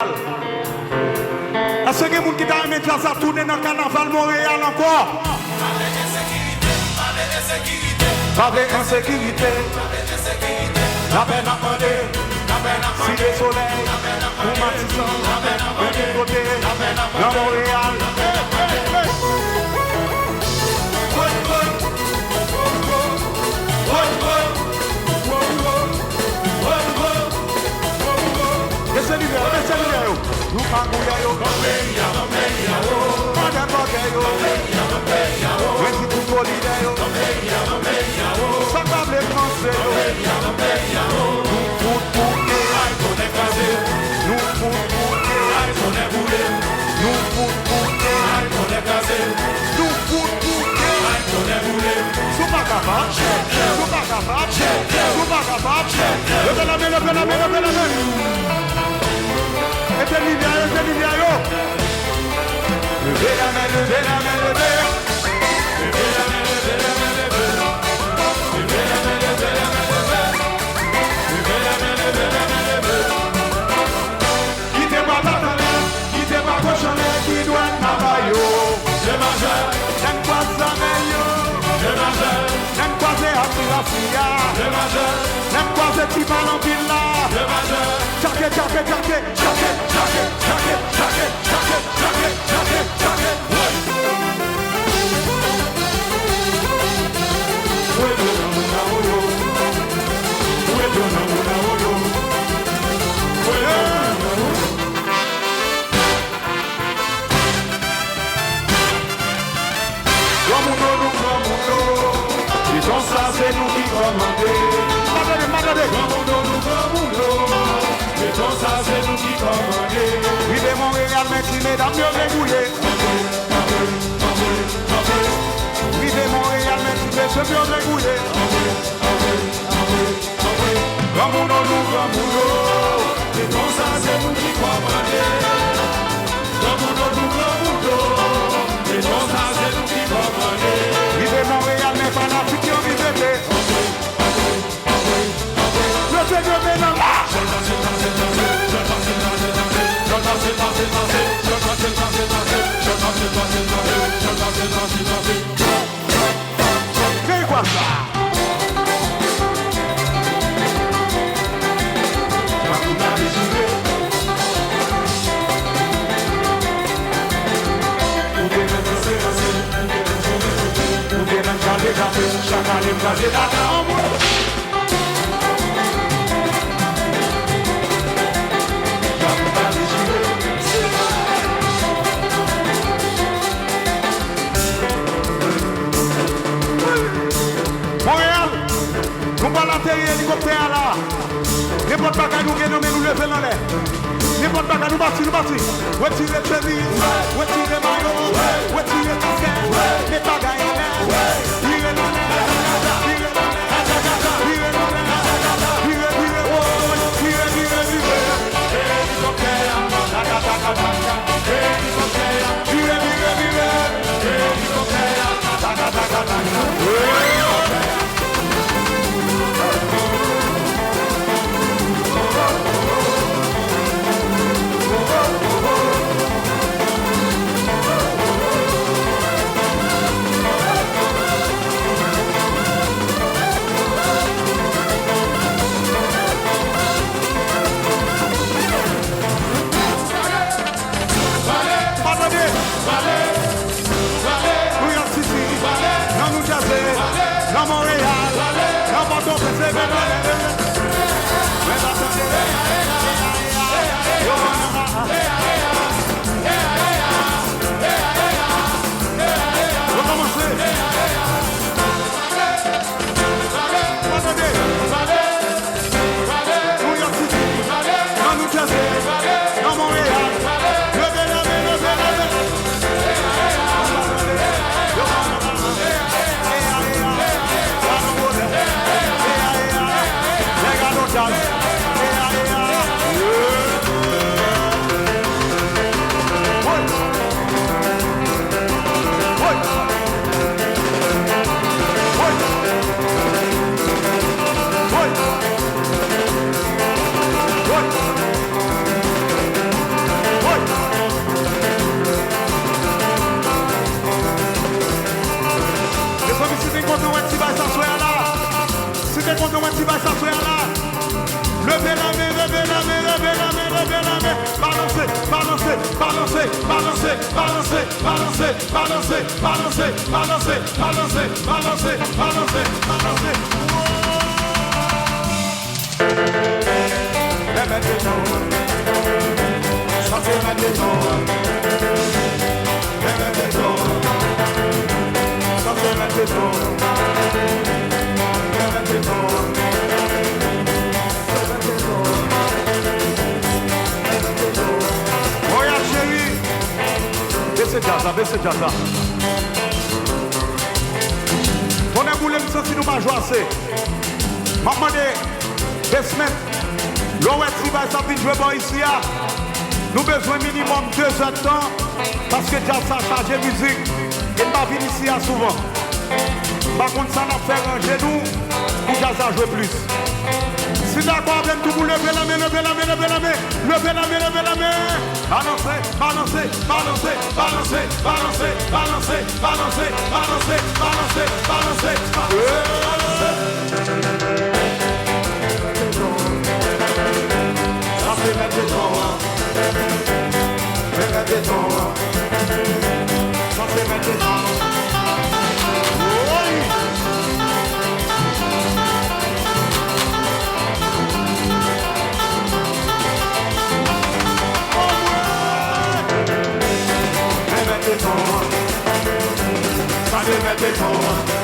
Est-ce que les gens qui ont aimé ça tourner dans le carnaval Montréal encore? Pas d'insécurité. La peine à demander. Si le soleil, pour Matisson, de l'autre côté, dans Montréal. Nous pagouillons, madame Bogueyo, merci pour Colideo, ça va les Français, nous pour bouquet, nous pour bouquet, nous pour bouquet, nous pour bouquet, sous pas capable, sous pas capable, sous pas capable, levez la main, levez la main, levez la main. Levez la main, levez la main, levez la main, levez la main, levez la main, levez la main, levez la main, levez la main, levez la main, levez. Qui te bat ta talent, qui te bat cochonner, qui doit travailler. C'est majeur, j'aime pas ça meilleur. C'est majeur, j'aime pas c'est aspiratia. C'est majeur, j'aime pas c'est petit ballon qu'il a. C'est majeur, jacket, jacket, jacket, jacket, jacket, jacket, jacket, jacket, jacket, jacket, jacket. C'est nous qui commandons. Et tout ça, c'est nous qui commandons. Oui, mais Montréal, merci, mesdames, mieux dégouillés. Oui, mais Montréal, merci, messieurs, mieux dégouillés. Et tout ça, c'est nous qui commandons. Et tout ça, c'est nous qui commandons. Oui, mais Montréal, mais pas la future. C'est quoi ça? Montréal, nous pas l'atterrir hélicoptère là. N'importe pas qu'à nous gagner, mais nous lever dans l'air. N'importe pas qu'à nous bâtir, nous bâtir. Retirez le chemise, retirez le maillot, retirez le casquette, mais pas gagner l'air. Tirez dans l'air, tirez dans l'air, tirez dans l'air, tirez, tirez, tirez, tirez. Hélicoptère, hélicoptère, tirez, tirez, tirez. Hélicoptère, dans Montréal, dans Bordeaux, c'est balancer, balancer, balancer, balancer, balancer, balancer, balancer, balancer, balancer. Les maintenant, ça c'est maintenant. Les maintenant, ça c'est maintenant. Les maintenant. Baissez déjà ça. On a voulu me sentir nous pas jouer assez. Maman de semaines. L'on est si bas ça vient jouer bon ici. Nous besoin minimum 2 heures de temps. Parce que déjà ça charge musique. Et pas venir ici souvent. Par contre ça n'a fait un genou pour déjà jouer plus. Si d'accord avec tout, vous levez la main, levez la main, levez la main, levez la main, levez la main. Balancez, balancez, balancez, balancez, balancez, balancez, balancez, balancez, balancez, balancez, balancez. Ça c'est maintenant. C'est maintenant. Ça c'est maintenant. Ça c'est maintenant.